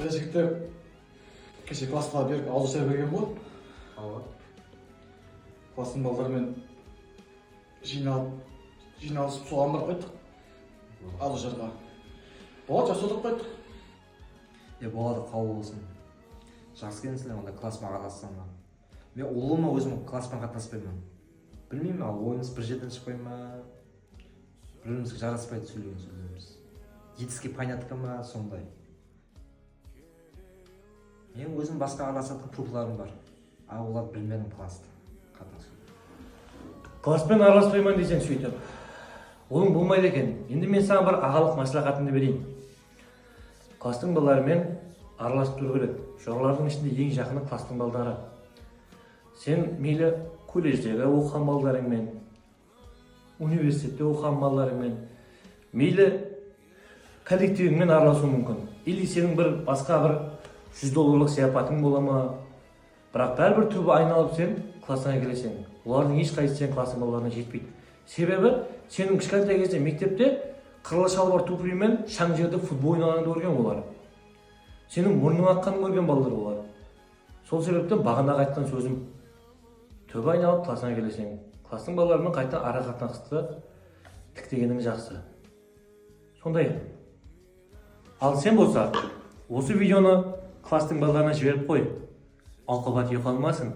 келешекте кеше классқа беріп ауызша берген ғой. Класстың балдарымен жиналысып соған барып қайттық. Ауызшарға. Болады, жақсы отырып қайттық. Болады, қабыл болсын. Жақсы келдіңіздер, онда классыма қатынассаңдар. Мен ұлыма өзім класспен қатынаспаймын. Білмеймін, ал ойымыз бір жерден шықпай ма, бірімізге жараспайды сөйлеген сөздеріміз. Жетіске понятка ма, сондай. Мен өзім басқа араласатын клубтарым бар. Ал олар білмедім класты қатынасу. Класспен араласпаймын десең сөйтіп. Олың болмайды екен. Енді мен саған бір ағалық маслихатымды берейін. Класстың балаларымен араласып тұру керек. Жоғарылардың ішінде ең жақыны класстың балдары. Сен мейлі колледждегі оқыған балдарыңмен, университетте оқыған балдарыңмен, мейлі коллективіңмен араласу мүмкін. Или сенің бір басқа бір $100 саяпатың бола ма? Бірақ бәрібір түбі айналып сен классыңа келесің. Олардың ешқайсысы сен классың балаларына жетпейді. Себебі сенің кішкентай кезде мектепте қырлы шалбар туфлимен шаң жерде футбол ойнағанды көрген олар. Сенің мұрның аққанын көрген балалар олар. Сол себептен бағанағы айтқан сөзім, түбі айналып классыңа келесің. Класстың балаларымен қайта ара қатынасты тіктегенің жақсы. Сондай. Ал сен болса, осы видеоны класстың балаларына жіберіп қой. Алқабат үй қалмасын.